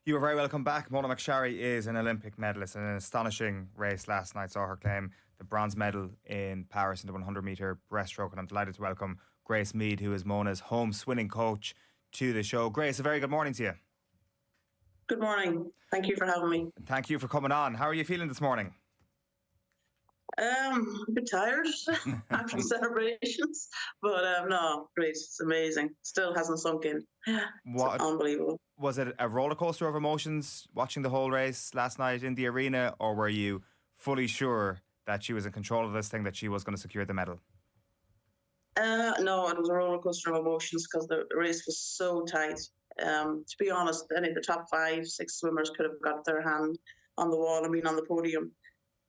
You are very welcome back. Mona McSharry is an Olympic medalist in an astonishing race last night. Saw her claim the bronze medal in Paris in the 100-metre breaststroke, and I'm delighted to welcome Grace Meade, who is Mona's home swimming coach, to the show. Grace, a very good morning to you. Good morning. Thank you for having me. Thank you for coming on. How are you feeling this morning? A bit tired after the celebrations, but no, great. It's amazing. Still hasn't sunk in. It's unbelievable. Was it a roller coaster of emotions watching the whole race last night in the arena, or were you fully sure that she was in control of this thing, that she was going to secure the medal? No, it was a roller coaster of emotions because the race was so tight. To be honest, any of the top 5, 6 swimmers could have got their hand on the wall and been on the podium.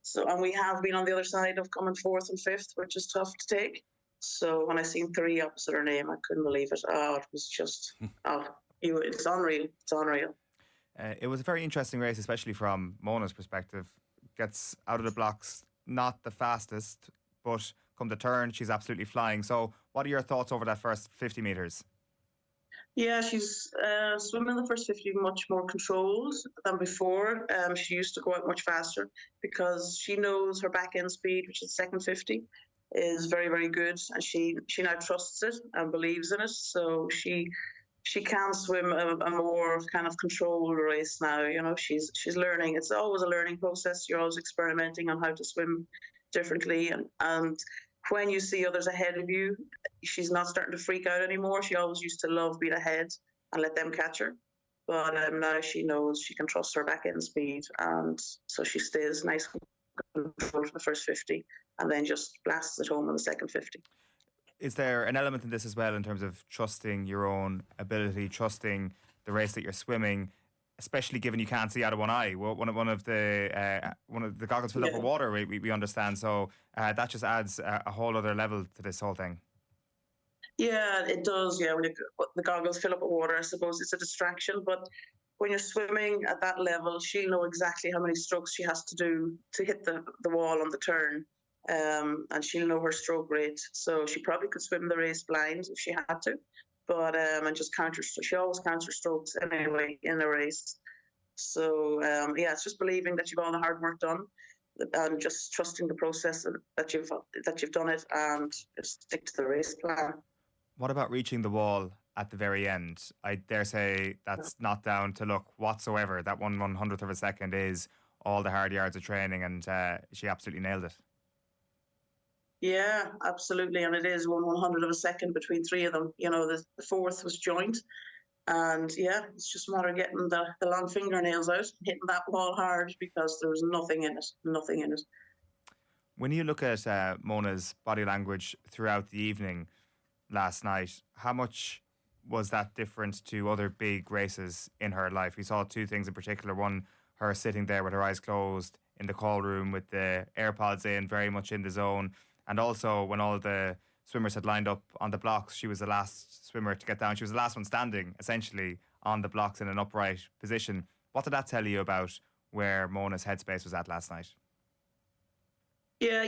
So, and we have been on the other side of coming 4th and 5th, which is tough to take. So when I seen 3 opposite her name, I couldn't believe it. Oh, it was just, it's unreal. It's unreal. It was a very interesting race, especially from Mona's perspective. Gets out of the blocks, not the fastest, but come the turn, she's absolutely flying. So what are your thoughts over that first 50 metres? Yeah, she's swimming the first 50 much more controlled than before. She used to go out much faster because she knows her back end speed, which is second 50, is very, very good, and she now trusts it and believes in it. So she can swim a more kind of controlled race now. You know, she's learning. It's always a learning process. You're always experimenting on how to swim differently, and when you see others ahead of you, she's not starting to freak out anymore. She always used to love being ahead and let them catch her. But now she knows she can trust her back end speed. And so she stays nice and controlled for the first 50 and then just blasts it home in the second 50. Is there an element in this as well in terms of trusting your own ability, trusting the race that you're swimming, especially given you can't see out of one eye? One of the goggles filled up with water, we understand. So that just adds a whole other level to this whole thing. Yeah, it does. Yeah, when the goggles fill up with water, I suppose it's a distraction. But when you're swimming at that level, she'll know exactly how many strokes she has to do to hit the wall on the turn. And she'll know her stroke rate. So she probably could swim the race blind if she had to. But and just she always counts her strokes anyway in the race. So it's just believing that you've all the hard work done, and just trusting the process that you've done it, and just stick to the race plan. What about reaching the wall at the very end? I dare say that's not down to luck whatsoever. That 1/100th of a second is all the hard yards of training, and she absolutely nailed it. Yeah, absolutely, and it is 1/100th of a second between 3 of them. You know, the 4th was joint, and yeah, it's just a matter of getting the long fingernails out, and hitting that wall hard because there was nothing in it. When you look at Mona's body language throughout the evening last night, how much was that different to other big races in her life? We saw 2 things in particular. One, her sitting there with her eyes closed in the call room with the AirPods in, very much in the zone. And also when all the swimmers had lined up on the blocks, she was the last swimmer to get down. She was the last one standing, essentially, on the blocks in an upright position. What did that tell you about where Mona's headspace was at last night? Yeah,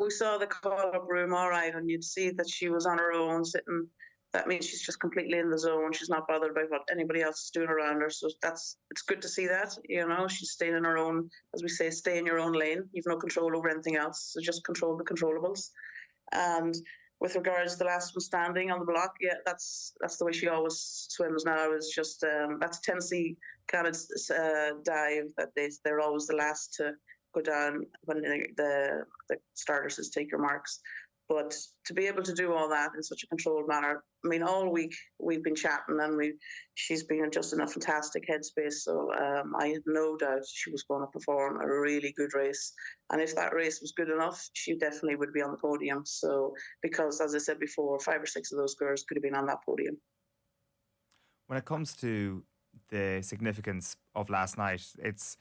we saw the call-up room all right, and you'd see that she was on her own, sitting. That means she's just completely in the zone. She's not bothered by what anybody else is doing around her. So it's good to see that. You know, she's staying in her own, as we say, stay in your own lane. You've no control over anything else, so just control the controllables. And with regards to the last one standing on the block, yeah, that's the way she always swims now. Is just that's Tennessee kind of dive that they're always the last to go down when the starter says take your marks. But to be able to do all that in such a controlled manner, I mean, all week we've been chatting, and she's been just in a fantastic headspace. So I had no doubt she was going to perform a really good race. And if that race was good enough, she definitely would be on the podium. So because, as I said before, 5 or 6 of those girls could have been on that podium. When it comes to the significance of last night, it's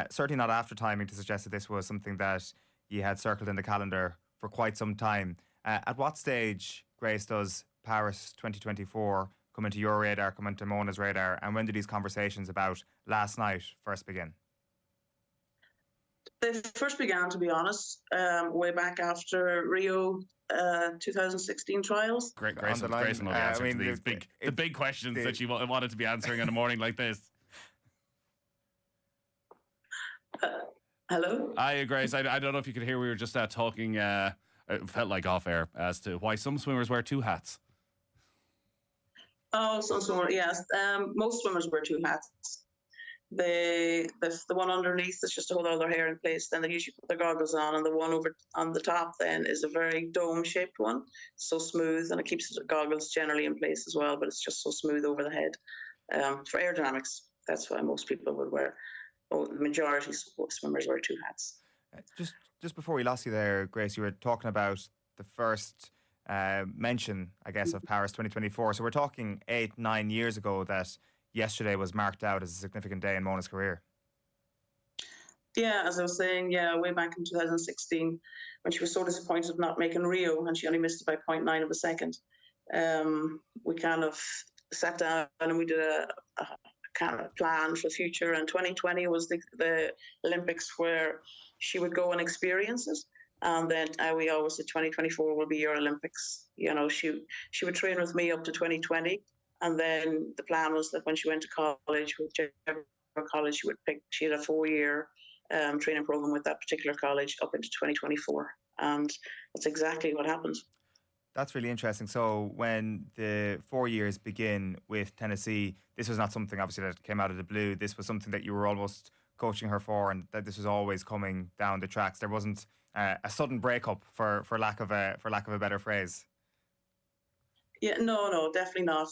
certainly not after timing to suggest that this was something that you had circled in the calendar for quite some time. At what stage, Grace, does Paris 2024 come into your radar, come into Mona's radar, and when did these conversations about last night first begin? They first began, to be honest, way back after Rio 2016 trials. Grace will be answering to these big questions that you wanted to be answering on a morning like this. Hello? Hi, Grace. I don't know if you could hear. We were just talking. It felt like off air as to why some swimmers wear two hats. Oh, some swimmer, yes. Most swimmers wear two hats. The one underneath is just to hold all their hair in place. Then they usually put their goggles on, and the one over on the top then is a very dome-shaped one, so smooth, and it keeps the goggles generally in place as well. But it's just so smooth over the head for aerodynamics. That's why most people would wear. Oh, the majority of swimmers wear two hats. Just before we lost you there, Grace, you were talking about the first mention, I guess, of Paris 2024. So we're talking 8-9 years ago that yesterday was marked out as a significant day in Mona's career. Yeah, as I was saying, way back in 2016, when she was so disappointed not making Rio, and she only missed it by 0.9 of a second, we kind of sat down and we did a kind of plan for the future. And 2020 was the Olympics where she would go and experience it. And then we always said 2024 will be your Olympics. You know, she would train with me up to 2020. And then the plan was that when she went to college, whichever college she would pick, she had a 4-year training program with that particular college up into 2024. And that's exactly what happened. That's really interesting. So when the 4 years begin with Tennessee, this was not something obviously that came out of the blue. This was something that you were almost coaching her for, and that this was always coming down the tracks. There wasn't a sudden breakup, for lack of a better phrase. Yeah, no, definitely not.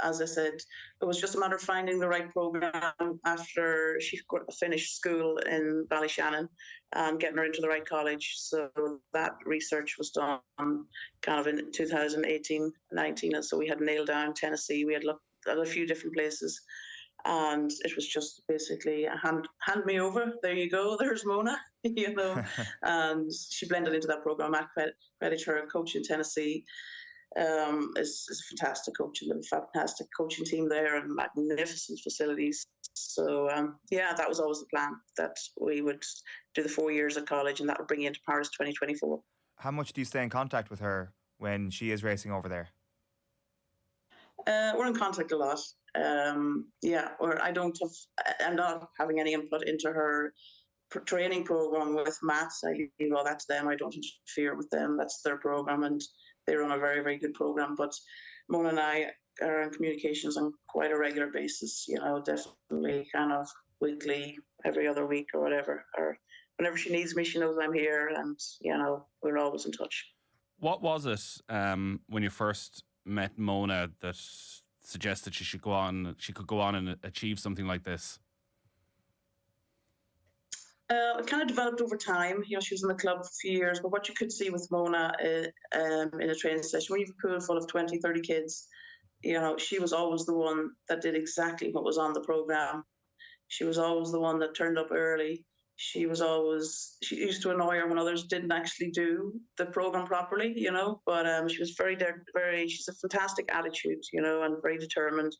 As I said, it was just a matter of finding the right program after she finished school in Ballyshannon and getting her into the right college. So that research was done kind of in 2018-19. And so we had nailed down Tennessee. We had looked at a few different places. And it was just basically hand me over. There you go. There's Mona, you know. And she blended into that program. I credit her, coach in Tennessee. Is a fantastic coach and a fantastic coaching team there and magnificent facilities. So that was always the plan, that we would do the 4 years at college and that would bring you into Paris 2024. How much do you stay in contact with her when she is racing over there? We're in contact a lot. I'm not having any input into her training program with maths. I leave all that to them. I don't interfere with them. That's their program and they run a very, very good program. But Mona and I are in communications on quite a regular basis, you know, definitely kind of weekly, every other week or whatever. Or whenever she needs me, she knows I'm here and, you know, we're always in touch. What was it when you first met Mona that suggested she could go on and achieve something like this? It kind of developed over time. You know, she was in the club for a few years, but what you could see with Mona in a training session, when you have a pool full of 20, 30 kids, you know, she was always the one that did exactly what was on the program. She was always the one that turned up early. She used to annoy her when others didn't actually do the program properly, you know, but she was she's a fantastic attitude, you know, and very determined,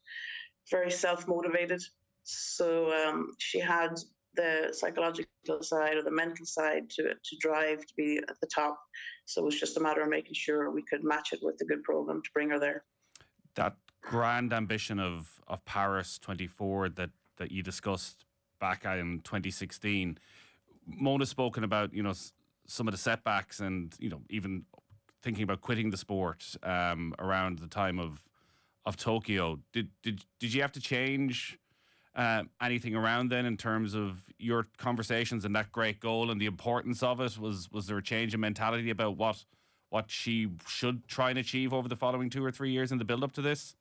very self-motivated. So she had the psychological side or the mental side to drive to be at the top. So it was just a matter of making sure we could match it with a good program to bring her there. That grand ambition of Paris 24 that you discussed back in 2016, Mona's spoken about, you know, some of the setbacks and, you know, even thinking about quitting the sport around the time of Tokyo. Did you have to change anything around then in terms of your conversations and that great goal and the importance of it? Was there a change in mentality about what she should try and achieve over the following 2 or 3 years in the build up to this?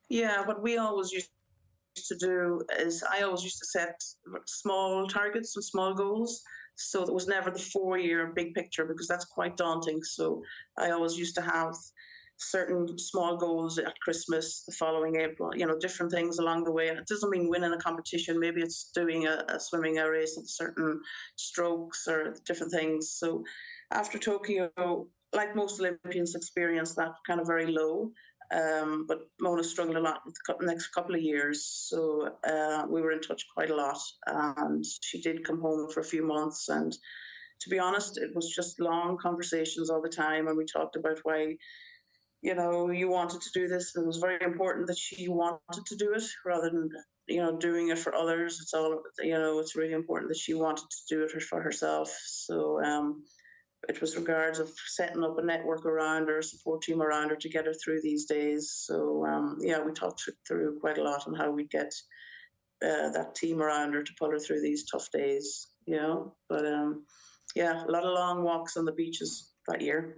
Yeah, what we always used to do is I always used to set small targets and small goals. So it was never the 4-year big picture because that's quite daunting. So I always used to have certain small goals at Christmas, the following April, you know, different things along the way. And it doesn't mean winning a competition. Maybe it's doing swimming a race at certain strokes or different things. So after Tokyo, like most Olympians, experienced that kind of very low. But Mona struggled a lot with the next couple of years. So we were in touch quite a lot. And she did come home for a few months. And to be honest, it was just long conversations all the time. And we talked about why, you know, you wanted to do this. It was very important that she wanted to do it rather than doing it for others. It's all, it's really important that she wanted to do it for herself. So it was regards of setting up a network around her, a support team around her to get her through these days. So we talked through quite a lot on how we get that team around her to pull her through these tough days, But a lot of long walks on the beaches that year.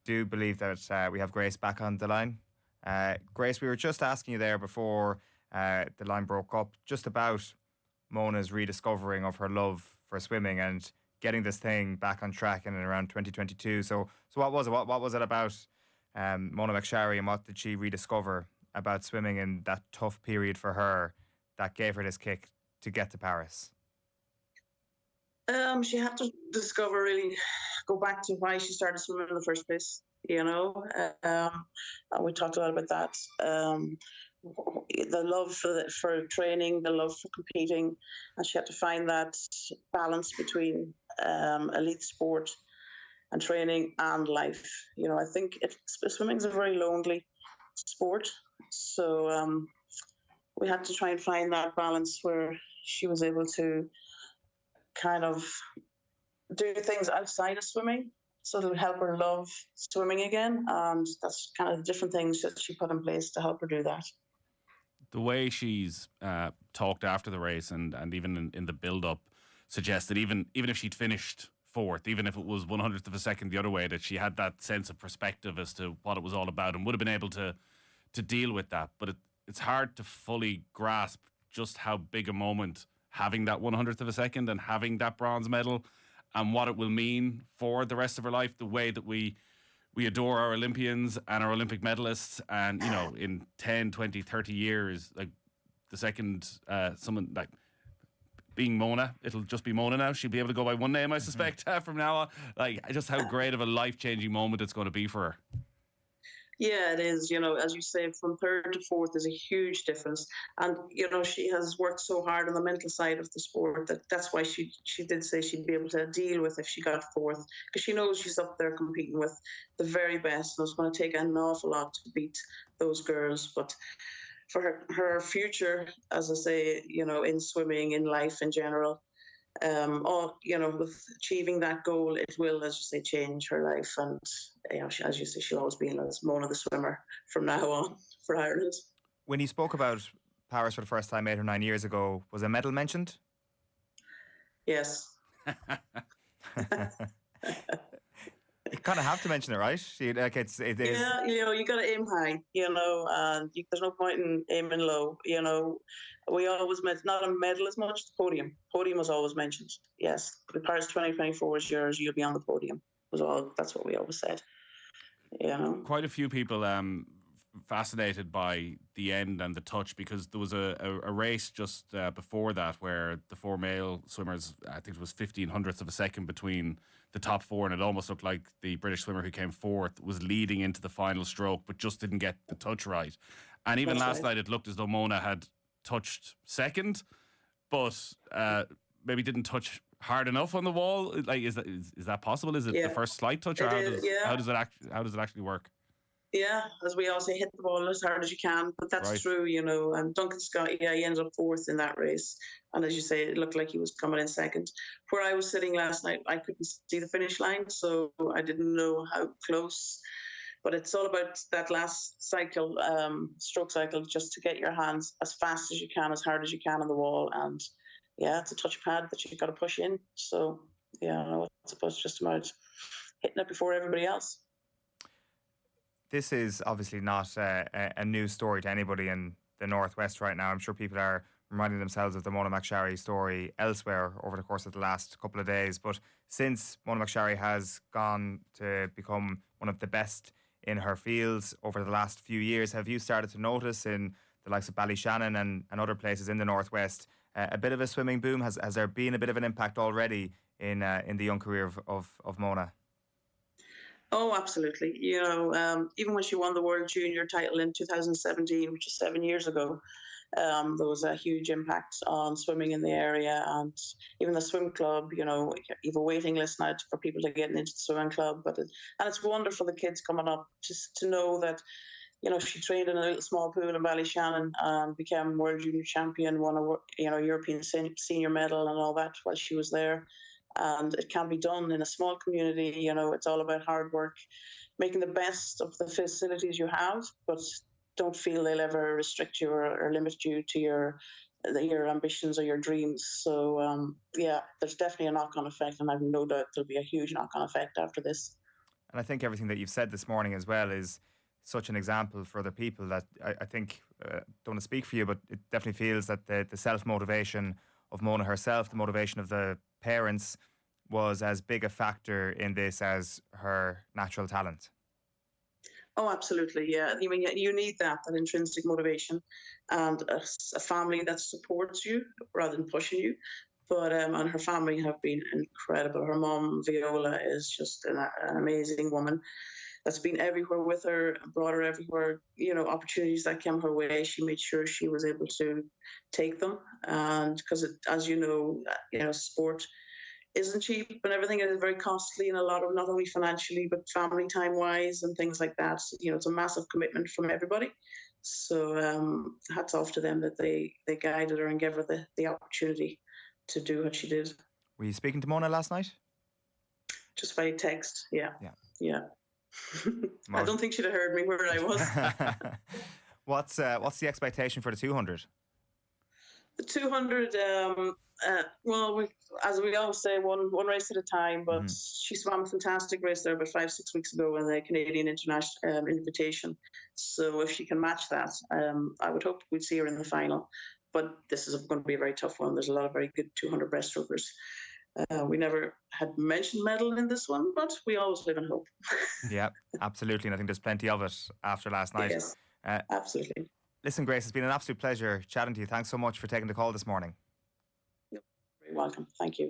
Do believe that we have Grace back on the line. Grace, we were just asking you there before the line broke up, just about Mona's rediscovering of her love for swimming and getting this thing back on track in and around 2022. So what was it? What was it about Mona McSharry, and what did she rediscover about swimming in that tough period for her that gave her this kick to get to Paris? She had to really go back to why she started swimming in the first place, and we talked a lot about that. The love for training, the love for competing, and she had to find that balance between elite sport and training and life. I think swimming is a very lonely sport, so we had to try and find that balance where she was able to kind of do things outside of swimming, so that would help her love swimming again. And that's kind of the different things that she put in place to help her do that. The way she's talked after the race and even in the build-up suggests that even if she'd finished fourth, even if it was 100th of a second the other way, that she had that sense of perspective as to what it was all about and would have been able to deal with that. But it's hard to fully grasp just how big a moment having that 100th of a second and having that bronze medal and what it will mean for the rest of her life, the way that we adore our Olympians and our Olympic medalists. And, in 10, 20, 30 years, like the second someone like being Mona, it'll just be Mona now. She'll be able to go by one name, I suspect, from now on. Like, just how great of a life-changing moment it's going to be for her. Yeah, it is. As you say, from third to fourth is a huge difference. And, she has worked so hard on the mental side of the sport that's why she did say she'd be able to deal with if she got fourth, because she knows she's up there competing with the very best. And it's going to take an awful lot to beat those girls. But for her future, as I say, in swimming, in life in general, with achieving that goal, it will, as you say, change her life. And, as you say, she'll always be as Mona the swimmer from now on for Ireland. When you spoke about Paris for the first time 8 or 9 years ago, was a medal mentioned? Yes. You kind of have to mention it, right? It is. Yeah, you got to aim high, and there's no point in aiming low. We always meant not a medal as much, the podium. Podium was always mentioned. Yes, the Paris 2024 is yours. You'll be on the podium. That's what we always said. Quite a few people fascinated by the end and the touch, because there was a race just before that where the four male swimmers, I think it was 1500ths of a second between the top four, and it almost looked like the British swimmer who came fourth was leading into the final stroke but just didn't get the touch right. And even last night it looked as though Mona had touched second, but maybe didn't touch hard enough on the wall. Like, is that possible? Is it the first slight touch, or how does it actually work? Yeah, as we all say, hit the ball as hard as you can. But that's right. True, And Duncan Scott, he ended up fourth in that race. And as you say, it looked like he was coming in second. Where I was sitting last night, I couldn't see the finish line, so I didn't know how close. But it's all about that last cycle, stroke cycle, just to get your hands as fast as you can, as hard as you can on the wall. And it's a touch pad that you've got to push in. So, it's supposed just about hitting it before everybody else. This is obviously not a new story to anybody in the Northwest right now. I'm sure people are reminding themselves of the Mona McSharry story elsewhere over the course of the last couple of days. But since Mona McSharry has gone to become one of the best in her fields over the last few years, have you started to notice in the likes of Ballyshannon and other places in the Northwest a bit of a swimming boom? Has there been a bit of an impact already in the young career of Mona? Oh, absolutely. Even when she won the World Junior title in 2017, which is 7 years ago, there was a huge impact on swimming in the area, and even the swim club. You have a waiting list now for people to get into the swimming club. And it's wonderful, the kids coming up, just to know that she trained in a little small pool in Ballyshannon and became world junior champion, won a European senior medal and all that while she was there. And it can be done in a small community. It's all about hard work, making the best of the facilities you have, but don't feel they'll ever restrict you or limit you to your ambitions or your dreams. So there's definitely a knock-on effect, and I've no doubt there'll be a huge knock-on effect after this. And I think everything that you've said this morning as well is such an example for other people that I think, don't want to speak for you, but it definitely feels that the self-motivation of Mona herself, the motivation of the parents, was as big a factor in this as her natural talent. Oh, absolutely, yeah. I mean, you need that intrinsic motivation and a family that supports you rather than pushing you. But and her family have been incredible. Her mom, Viola, is just an amazing woman that's been everywhere with her, brought her everywhere. Opportunities that came her way, she made sure she was able to take them. And because, as sport isn't cheap and everything is very costly, and a lot of, not only financially but family time wise and things like that. It's a massive commitment from everybody. So hats off to them that they guided her and gave her the opportunity to do what she did. Were you speaking to Mona last night? Just by text, yeah. I don't think she'd have heard me where I was. What's the expectation for the 200? The 200, as we always say, one race at a time. But she swam a fantastic race there about 5-6 weeks ago in the Canadian International Invitation. So if she can match that, I would hope we'd see her in the final. But this is going to be a very tough one. There's a lot of very good 200 breaststrokers. We never had mentioned medal in this one, but we always live in hope. Yeah, absolutely. And I think there's plenty of it after last night. Yes, absolutely. Listen, Grace, it's been an absolute pleasure chatting to you. Thanks so much for taking the call this morning. You're very welcome. Thank you.